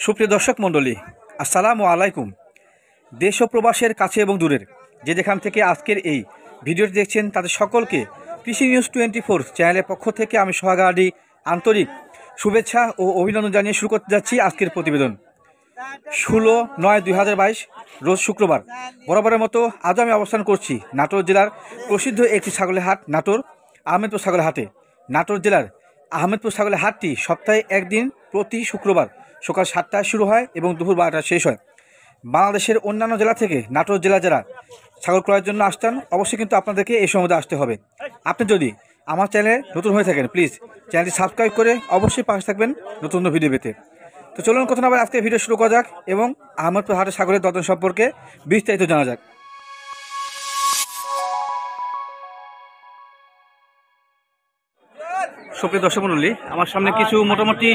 সুপ্রিয় দর্শক মণ্ডলী, আসসালামু আলাইকুম। দেশ ও প্রবাসের কাছে এবং দূরের যে যেখান থেকে আজকের এই ভিডিওটি দেখছেন তাদের সকলকে কৃষি নিউজ 24 চ্যানেলের পক্ষ থেকে আমি সোহাগাড়ি আন্তরিক শুভেচ্ছা ও অভিনন্দন জানিয়ে শুরু করতে যাচ্ছি আজকের প্রতিবেদন। 16/9/2022 রোজ শুক্রবার বরাবরের মতো আজও আমি অবস্থান করছি নাটোর জেলার প্রসিদ্ধ একটি ছাগলের হাট নাটোর আহমেদপুর ছাগলের হাটে। নাটোর জেলার আহমেদপুর ছাগলের হাটটি সপ্তাহে একদিন প্রতি শুক্রবার সকাল 7টায় শুরু হয় এবং দুপুর 12টায় শেষ হয়। বাংলাদেশের অন্যান্য জেলা থেকে নাটোর জেলা যারা ছাগল ক্রয়ের জন্য আসতেন অবশ্যই কিন্তু আপনাদেরকে এই সময় আসতে হবে। আপনি যদি আমার চ্যানেলে নতুন হয়ে থাকেন প্লিজ চ্যানেলটি সাবস্ক্রাইব করে অবশ্যই পাশে থাকবেন নতুন ভিডিও পেতে। তো চলুন কথা না বলে আজকে ভিডিও শুরু করা যাক এবং আহমেদপুর হাটের ছাগলের দরদাম সম্পর্কে বিস্তারিত জানা যাক। সুপ্রিয় দর্শক মণ্ডলী, আমার সামনে কিছু মোটামুটি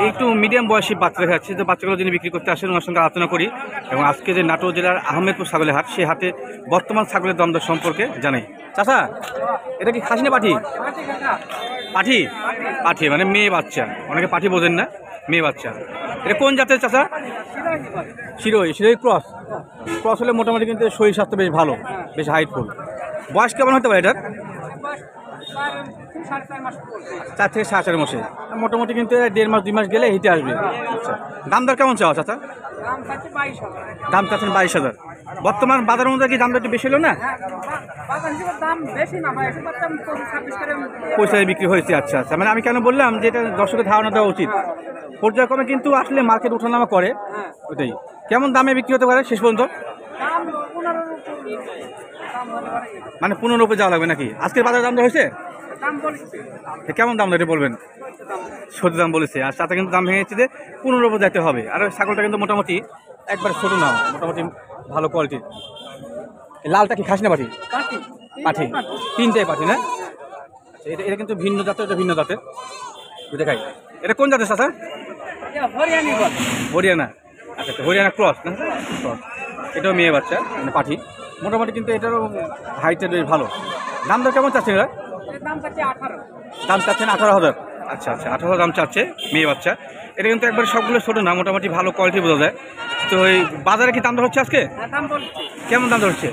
একটু মিডিয়াম বয়সী বাচ্চা দেখা যাচ্ছে, যে বাচ্চাগুলো যিনি বিক্রি করতে আসেন ওনার সঙ্গে আলোচনা করি এবং আজকে যে নাটোর জেলার আহমেদপুর ছাগলের হাট সেই হাটে বর্তমান ছাগলের দাম দর সম্পর্কে জানাই। চাচা, এটা কি খাসি না পাঠি? পাঠি পাঠি মানে মেয়ে বাচ্চা, অনেকে পাঠি বোঝেন না, মেয়ে বাচ্চা। এটা কোন জাতের চাচা? শিরোই ক্রস হলে মোটামুটি কিন্তু শরীর স্বাস্থ্য বেশ ভালো, বেশ হাইটফুল। বয়স কেমন হতে পারে এটার? 4 থেকে 4.5 মাসে, মোটামুটি কিন্তু 1.5 মাস 2 মাস গেলে হিটে আসবে। আচ্ছা, দাম দর কেমন চাওয়া চাচা? দাম চাচ্ছেন 22,000। বর্তমান বাজারের মধ্যে কি দাম দর একটু বেশি হলো না? পয়সায় বিক্রি হয়েছে। আচ্ছা আচ্ছা, মানে আমি কেন বললাম যে এটা দর্শকের ধারণা দেওয়া উচিত। পর্যায়ক্রমে কিন্তু আসলে মার্কেট ওঠানামা করে, ওটাই। কেমন দামে বিক্রি হতে পারে শেষ পর্যন্ত? মানে 15 উপরে যাওয়া লাগবে নাকি? আজকের বাজার দাম হয়েছে কেমন দাম এটা বলবেন? 70 দাম বলেছে, আর সাথে কিন্তু দাম ভেঙেছে যে 15 উপরে যেতে হবে। আর ছাগলটা কিন্তু মোটামুটি একবার ছোট না, মোটামুটি ভালো কোয়ালিটির। লালটা কি খাসি না পাঠি? পাঠি, 3টাই পাঠি না? আচ্ছা, এটা কিন্তু ভিন্ন জাতের, এটা ভিন্ন জাতের দেখাই। এটা কোন জাতের চাচা? হরিয়ানা। আচ্ছা, হরিয়ানা ক্রস না? ক্রস। এটাও মেয়ে বাচ্চা, মানে পাঠি। মোটামুটি কিন্তু এটারও হাইটটা বেশ ভালো। দাম দর কেমন চাচ্ছেন এরা? দাম চাচ্ছেন 18,000। আচ্ছা আচ্ছা, 18,000 দাম চাচ্ছে, মেয়ে বাচ্চা। এটা কিন্তু একবার সবগুলো ছোটো না, মোটামুটি ভালো কোয়ালিটি বোঝা যায়। তো এই বাজারে কি দাম দর হচ্ছে আজকে? কেমন দাম দর হচ্ছে?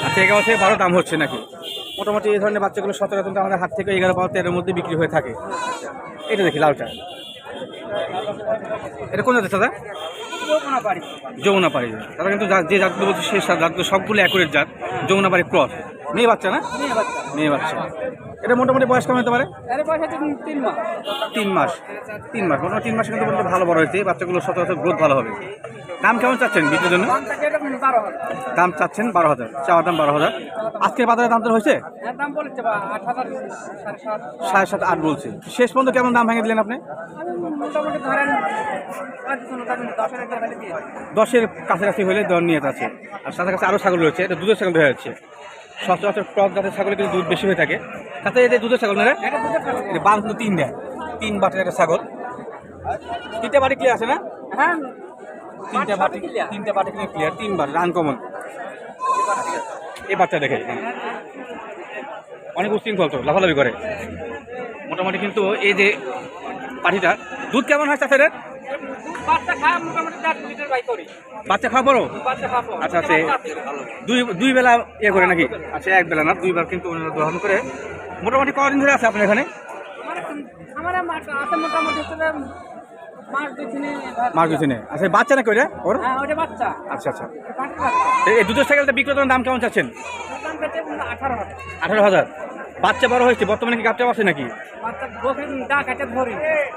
আচ্ছা, 11 থেকে 12 দাম হচ্ছে নাকি? মোটামুটি এই ধরনের বাচ্চাগুলো সচরাচর কিন্তু আমাদের হাত থেকে 11-13 মধ্যে বিক্রি হয়ে থাকে। এটা দেখি লালটা, এটা কোন জাতের দাদা? যমুনাপাড়ি। তারা কিন্তু যে জাতগুলো বলছে সে জাতগুলো সবগুলো অ্যাকুরেট জাত। যমুনাপাড়ি ক্রস, মেয়ে বাচ্চা না? মেয়ে বাচ্চা। এটা মোটামুটি বয়স কেমন হতে পারে? 3 মাস। মোটামুটি 3 মাসে কিন্তু ভালো বড় হয়েছে। বাচ্চাগুলো সচরাচর গ্রোথ ভালো হবে। দাম কেমন চাচ্ছেন বিক্রির জন্য? দাম চাচ্ছেন 12,000, চাওয়ার দাম 12,000। আজকের বাজারে দাম তো হয়েছে 7.5, 8 বলছে। শেষ পর্যন্ত কেমন দাম ভেঙে দিলেন আপনি? 10-এর কাছাকাছি হলে দর নিয়ে আছে। আর সাথে কাছে আরও ছাগল রয়েছে, এটা দুধের ছাগল হয়ে যাচ্ছে। সচরাচর টক জাতের ছাগলে কিন্তু দুধ বেশি হয়ে থাকে। তাতে এটা দুধের ছাগল না রে? বাম কিন্তু 3 বাটের একটা ছাগল। 3টে বাটি ক্লিয়ার আছে না? হ্যাঁ, 3টে বাটি ক্লিয়ার, 3 বার আনকমন। এই বাচ্চা দেখে অনেক উশৃঙ্খল, তো লাফালাফি করে মোটামুটি। কিন্তু এই যে পাঠিটা দুধ কেমন হয় চাষের? বাচ্চা খাওয়া বড়? আচ্ছা আচ্ছা, দুই বেলা ইয়ে করে নাকি? আচ্ছা, 1 বেলা না, 2 বার কিন্তু গ্রহণ করে। মোটামুটি কদিন ধরে আছে আপনার এখানে? মাস 2 আচ্ছা, বাচ্চা নাকি ওটা ওর? আচ্ছা আচ্ছা, এই দুধের সাইকেলটা বিক্রেতার দাম কেমন চাচ্ছেন? 18,000। বাচ্চা বড় হয়েছে, বর্তমানে কি গাপটা আছে নাকি?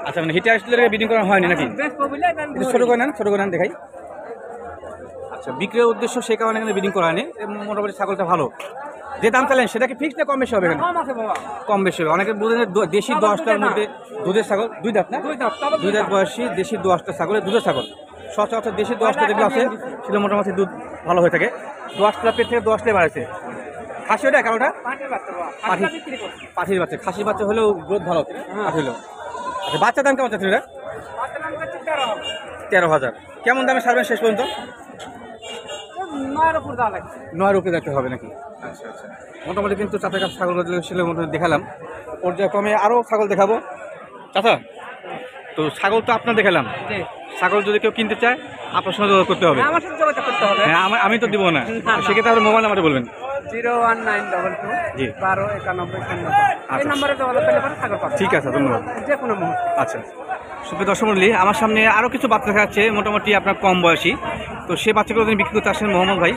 আচ্ছা, মানে হিটে আসলে বিডিং করা হয়নি নাকি? ছোট করে নেন দেখাই। আচ্ছা, বিক্রির উদ্দেশ্য সে কারণে এখানে বিডিং করা হয়নি। মোটামুটি ছাগলটা ভালো। যে দাম চাইলেন সেটা কি ফিক্সড না কম বেশি হবে? কম বেশি হবে। অনেকে বুঝেন দেশি 10টার মধ্যে দুধের ছাগল, 2 দাঁত না? 2 দাঁত বয়সী দেশি 10টা ছাগলের দুধের ছাগল। সচরাচর দেশি 10টা যেগুলো আছে সেগুলো মোটামুটি দুধ ভালো হয়ে থাকে। 10টা পেট থেকে 10টাই বাড়াচ্ছে। খাসি ওটা কারোটা? পাঠির বাচ্চা। খাসির বাচ্চা হলেও গ্রোথ ভালো হলো। আচ্ছা, বাচ্চার দাম কেমন চাচ্ছেন এটা? 13,000। কেমন দামে সারবেন শেষ পর্যন্ত? 9 উপরে দেখতে হবে নাকি? আচ্ছা আচ্ছা, মোটামুটি কিন্তু চাচার কাছে ছাগল ছিল মোটামুটি দেখালাম। পর্যায়ক্রমে আরও ছাগল দেখাবো চাচা। তো তো ছাগল তো আপনার দেখালাম, ছাগল যদি কেউ কিনতে চায় আপনার সঙ্গে যোগাযোগ করতে হবে। আমার সাথে যোগাযোগ করতে হবে। হ্যাঁ, আমি তো দিব না, সেক্ষেত্রে আপনার মোবাইল নাম্বারটা বলবেন। 01922 জি 1291। এই নম্বরে যোগাযোগ করলে পরে ছাগল পাবেন। ঠিক আছে, ধন্যবাদ। যে কোনো মুহূর্তে। আচ্ছা, সুপ্রিয় দর্শক মণ্ডলী, আমার সামনে আরও কিছু বাচ্চা দেখা যাচ্ছে মোটামুটি আপনার কম বয়সী। তো সেই বাচ্চাগুলো তিনি বিক্রি করতে আসেন মোহাম্মদ ভাই।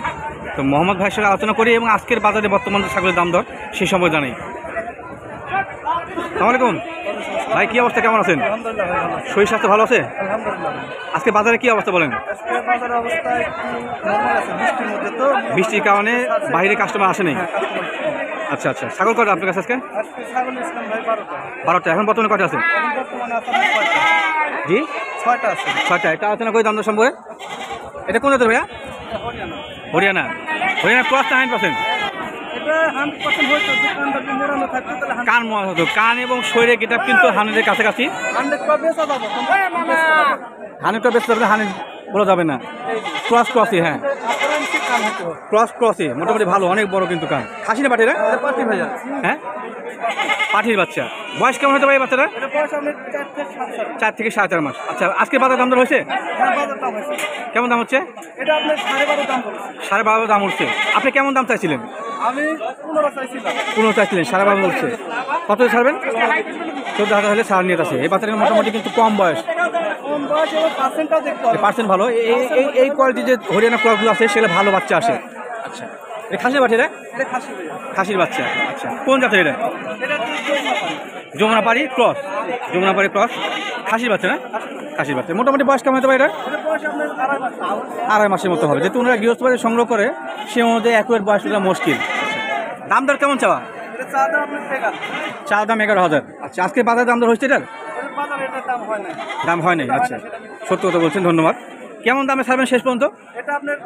তো মোহাম্মদ ভাইয়ের সাথে আলোচনা করি এবং আজকের বাজারে বর্তমান ছাগলের দাম দর সেই সময় জানাই। আসসালামু আলাইকুম ভাই, কি অবস্থা, কেমন আছেন? আলহামদুলিল্লাহ ভাই, ভালো আছি। শরীর স্বাস্থ্য ভালো আছে? আলহামদুলিল্লাহ। আজকে বাজারে কি অবস্থা বলেন? আজকে বাজারের অবস্থা একটু নরমাল আছে, বৃষ্টির মধ্যে তো। বৃষ্টির কারণে বাইরে কাস্টমার আসেনি। আচ্ছা আচ্ছা, ছাগল কটা আপনার কাছে আজকে? আজকে ছাগল ইসলাম ভাই 12টা। 12টা। এখন বর্তমানে কটা আছে? এখন বর্তমানে আছে 6টা। জি 6টা আছে। 6টা। এটা আলোচনা করে দাম দর সম্পর্কে। এটা কোন জাতের ভাইয়া? হরিয়ানা। হরিয়ানা ক্রস না 100%? এটা 100% হয়তো দোকানটা যদি মোড়ানো থাকতো তাহলে কান মনে হতো, কান এবং শরীরের গেট কিন্তু 100-এর কাছাকাছি। 100 পাবে যাবো। 100টা বেশি যাবে, 100 বলা যাবে না। ক্রসই, হ্যাঁ ক্রসই মোটামুটি ভালো, অনেক বড় কিন্তু কান। খাসি না পাঠিরা? পাটি ভাইয়া। হ্যাঁ, পাঠির বাচ্চা। বয়স কেমন হতে পারে এই বাচ্চাটা? এটা বয়স আপনার 4 থেকে 7 সাল। 4 থেকে 4.5 মাস। আচ্ছা, আজকে বাজার দাম দর হয়েছে? হ্যাঁ, বাজার দাম হয়েছে। কেমন দাম হচ্ছে? এটা আপনার 12.5 দাম বলছে। 12.5 দাম উঠছে। আপনি কেমন দাম চাইছিলেন? আমি 15 চাইছিলাম। 15 চাইছিলেন, 12.5 উঠছে। কত ছাড়বেন? 14,000 হলে ছাড় নিয়ে আছে। এই বাচ্চাটা মোটামুটি কিন্তু কম বয়স, কম বয়স এবং পার্সেন্টটাও দেখতে হবে। পার্সেন্ট ভালো। এই কোয়ালিটি যে হরিয়ানা ক্রসগুলো আছে সেগুলো ভালো বাচ্চা আসে। আচ্ছা, এটা খাসির বাচ্চা? এটা এটা খাসি ভাইয়া। খাসির বাচ্চা। আচ্ছা, কোন জাতের এটা? এটা যমুনাপাড়ি ক্রস। যমুনাপাড়ি ক্রস খাসির বাচ্চা না? খাসির বাচ্চা। মোটামুটি বয়স কেমন হতে পারে এটা? এটা বয়স আপনার 2.5 মাস। 2.5 মাসের মতো হবে। যেহেতু ওনারা গৃহস্থবাড়ি সংগ্রহ করে সে অনুযায়ী একুরেট বয়সটা মুশকিল। দাম দর কেমন চাওয়া? এটা চা দাম আপনার টাকা। চা দাম 11,000। আচ্ছা, আজকে বাজার দাম দর হচ্ছে এটার? এর বাজারে এটার দাম হয় না। দাম হয় নাই। আচ্ছা, সত্য কথা বলছেন, ধন্যবাদ। কেমন দামে ছাড়বেন শেষ পর্যন্ত? এটা আপনার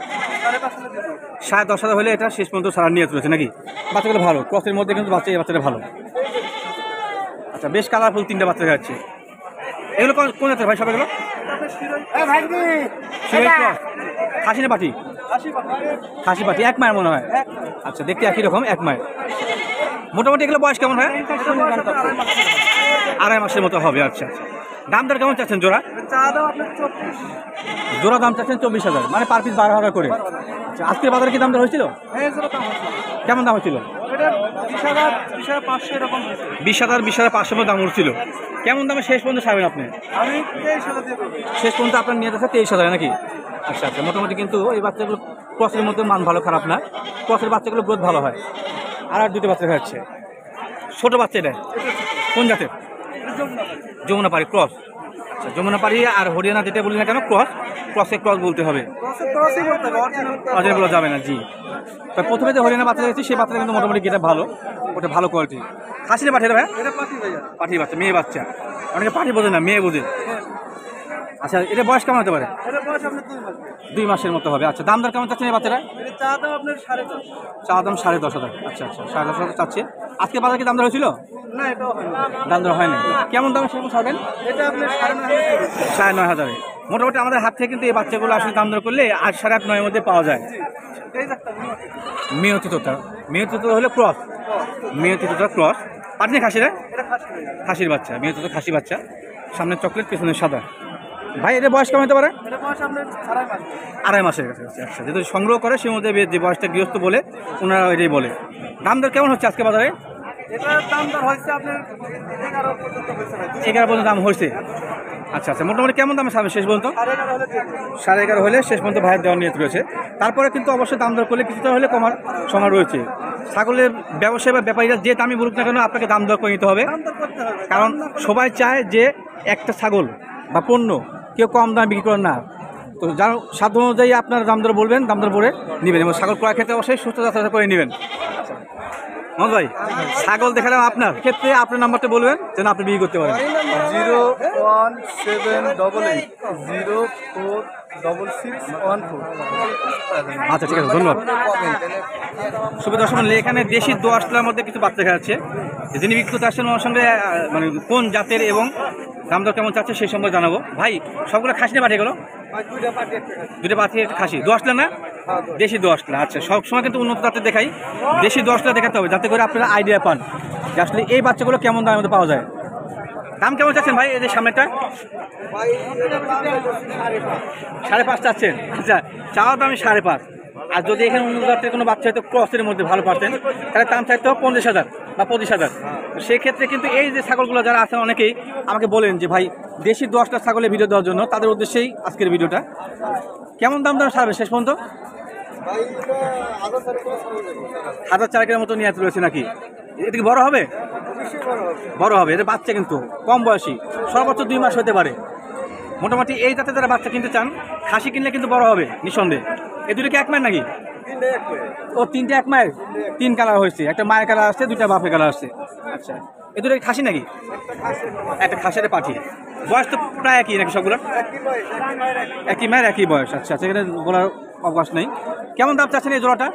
5.5 দিয়ে দাও। 10,500 হলে এটা শেষ পর্যন্ত ছাড়ার নিয়ে চলেছে নাকি? বাচ্চাগুলো ভালো, ক্রসের মধ্যে কিন্তু এই বাচ্চাটা ভালো। আচ্ছা, বেশ কালারফুল 3টা বাচ্চা যাচ্ছে। এগুলো কোন জাতের ভাই? সবগুলো এটা আপনার শিরোই। শিরোই ক্রস। খাসি না পাঠি? খাসি পাটি। খাসি পাঠি, 1 মায়ের মনে হয়। আচ্ছা, দেখতে একই রকম, 1 মায়ের। মোটামুটি এগুলো বয়স কেমন হয়? এটা বয়স আপনার 2.5 মাস। 2.5 মাসের মতো হবে। আচ্ছা আচ্ছা, দাম দর কেমন চাচ্ছেন জোড়া? চা দাম আপনার 24। জোড়া দাম চাচ্ছেন 24,000, মানে পার পিস 12,000 করে। আচ্ছা, আজকের বাজারে কি দাম দর হয়েছিল? হ্যাঁ, জোড়া দাম হচ্ছে। কেমন দাম হয়েছিল? এটা 20,000, 20,500 এরকম হয়েছে। 20,000, 20,500 মতো দাম উঠছিল। কেমন দামে শেষ পর্যন্ত ছাড়বেন আপনি? আমি 23,000 দিয়ে দেবো। শেষ পর্যন্ত আপনার নিয়ে যাচ্ছে 23,000 নাকি? আচ্ছা আচ্ছা, মোটামুটি কিন্তু এই বাচ্চাগুলো ক্রসের মধ্যে মান ভালো, খারাপ না। ক্রসের বাচ্চাগুলো গ্রোথ ভালো হয়। আর 2টি বাচ্চা খাচ্ছে। ছোট বাচ্চা এটা কোন জাতের? যমুনাপাড়ি ক্রস। আচ্ছা, যমুনাপাড়ি আর হরিয়ানা যেটা বলি না কেন, ক্রসে ক্রস বলতে হবে, ক্রসই করতে হবে, অরিজিনাল তো। অরিজিনাল বলা যাবে না। জি, তো প্রথমে যে হরিয়ানা বাচ্চা দেখছি সেই বাচ্চাটা কিন্তু মোটামুটি গেটা ভালো, ওটা ভালো কোয়ালিটি। খাসিটা পাঠিয়ে দেবে? এটা পাটি ভাইয়া। পাঠিয়ে বাচ্চা, মেয়ে বাচ্চা। অনেকে পাঠি বোঝে না, মেয়ে বোঝে। আচ্ছা, এটা বয়স কেমন হতে পারে? এটা বয়স আপনার 2 মাস। 2 মাসের মতো হবে। আচ্ছা, দাম দর কেমন চাচ্ছেন এই বাচ্চাটা? এটা চা দাম আপনার 10.5। চা দাম 10,500। আচ্ছা আচ্ছা, 10,500 চাচ্ছে। আজকে বাজারে কি দাম দর হয়েছিল? না, এটাও হয় না। দাম দর হয়নি। কেমন দামে সেরকম ছাড়বেন? এটা আপনার 9.5। 9,500। মোটামুটি আমাদের হাত থেকে কিন্তু এই বাচ্চাগুলো আসলে দাম দর করলে 8, 8.5, 9 মধ্যে পাওয়া যায়। এই একটা মেয়তিতোটা হলো ক্রস। মেয়তিতোটা ক্রস। পাটনি খাসি রে? এটা খাসি ভাইয়া। খাসির বাচ্চা, মেয়তিতো খাসি বাচ্চা। সামনে চকলেট, পেছনে সাদা। ভাই, এর বয়স কেমন হতে পারে? এটা বয়স আপনার 2.5 মাস। 2.5 মাসের কাছে। আচ্ছা, যেহেতু সংগ্রহ করে সে মধ্যে যে বয়সটা গৃহস্থ বলে ওনারা এটাই বলে। দাম দর কেমন হচ্ছে আজকে বাজারে? এটার দাম দর হয়েছে আপনার 11 পর্যন্ত হয়েছে ভাই। 11 পর্যন্ত দাম হয়েছে। আচ্ছা আচ্ছা, মোটামুটি কেমন দামে ছাড়বে শেষ পর্যন্ত? 11.5 হলে দিয়ে দেবো। 11.5 হলে শেষ পর্যন্ত ভাইয়ের দেওয়ার নিয়ত রয়েছে। তারপরে কিন্তু অবশ্যই দাম দর করলে কিছুটা হলে কমার সময় রয়েছে। ছাগলের ব্যবসায়ী বা ব্যাপারীরা যে দামই বলুক না কেন আপনাকে দাম দর করে নিতে হবে, দাম দর করতে হবে। কারণ সবাই চায় যে একটা ছাগল বা পণ্য কেউ কম দামে বিক্রি করেন না। তো যার সাধ্য অনুযায়ী আপনার দাম দর বলবেন, দাম দর বলে নেবেন এবং ছাগল ক্রয় ক্ষেত্রে অবশ্যই সুস্থ যাত্রা করে নেবেন। মহম্মদ ভাই, ছাগল দেখালাম আপনার ক্ষেত্রে আপনার নাম্বারটা বলবেন যেন আপনি বিক্রি করতে পারেন। 017046614। আচ্ছা, ঠিক আছে, ধন্যবাদ। সুবিধা দর্শক, এখানে দেশি দোয়াশলার মধ্যে কিছু বাচ্চা দেখা যাচ্ছে। যিনি বিক্রি করতে আসছেন ওনার সঙ্গে মানে কোন জাতের এবং দাম দর কেমন চাচ্ছে সেই সম্পর্কে জানাবো। ভাই, সবগুলো খাসি না পাঠিয়ে গেলো? 2টা পাঠিয়ে খাসি। দোয়াশলা না? দেশি দোয়াশলা। আচ্ছা, সবসময় কিন্তু উন্নত জাতের দেখাই, দেশি দোয়াশলা দেখাতে হবে যাতে করে আপনারা আইডিয়া পান যে আসলে এই বাচ্চাগুলো কেমন দামের মধ্যে পাওয়া যায়। দাম কেমন চাচ্ছেন ভাই এই যে সামনেটা? ভাই 5.5 চাচ্ছেন? আচ্ছা, চাওয়া দাম 5.5। আর যদি এখানে অন্য জাতের কোনো বাচ্চা হয়তো ক্রসের মধ্যে ভালো পারতেন, তাহলে দাম চাইতো 50,000 বা 25,000। সেক্ষেত্রে কিন্তু এই যে ছাগলগুলো যারা আছেন অনেকেই আমাকে বলেন যে ভাই দেশি 10টা ছাগলের ভিডিও দেওয়ার জন্য, তাদের উদ্দেশ্যেই আজকের ভিডিওটা। কেমন দাম সারবে শেষ পর্যন্ত? ভাই 1,000 মতো নিয়ে রয়েছে নাকি? এটা কি বড় হবে? বড় হবে। এদের বাচ্চা কিন্তু কম বয়সী, সর্বোচ্চ 2 মাস হতে পারে। মোটামুটি এই জাতে যারা বাচ্চা কিনতে চান, খাসি কিনলে কিন্তু বড় হবে নিঃসন্দেহে। এই দুটো কি এক মায়ের নাকি? ও 3টে এক মায়ের, 3 কালার হয়েছে, একটা মায়ের কালার আসছে, 2টা বাপের কালার আসছে। আচ্ছা, এ দুটো খাসি নাকি? একটা খাসি একটা পাঠি। বয়স তো প্রায় একই নাকি সবগুলো? একই মায়ের একই বয়স। আচ্ছা আচ্ছা, এখানে বলার অবকাশ নেই। কেমন দাম চাচ্ছেন এই জোড়াটা?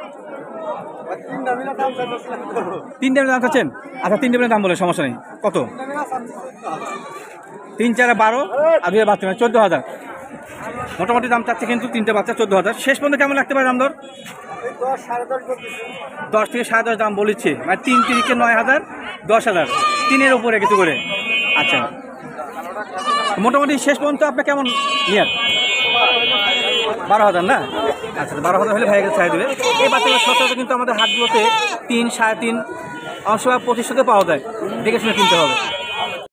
3 দাম চাচ্ছেন? আচ্ছা, 3 দাম বলে সমস্যা নেই। কত? 3 4 12 আর 2 বাচ্চা 14,000 মোটামুটি দাম চাচ্ছে কিন্তু 3টে বাচ্চা 14,000। শেষ পর্যন্ত কেমন লাগতে পারে দাম দর? 10 থেকে 10.5 দাম বলেছে, মানে 3 তিরিকে 9,000, 10,000, 3-এর উপরে কিছু করে। আচ্ছা, মোটামুটি শেষ পর্যন্ত আপনার কেমন নিয়ার? 12,000 না? আচ্ছা, 12,000 হলে ভাইকে ছাড় দেবে। এই বাচ্চাগুলো সচরাচর কিন্তু আমাদের হাটগুলোতে 3 3.5 অংশ 2500 পাওয়া যায়, দেখে শুনে কিনতে হবে।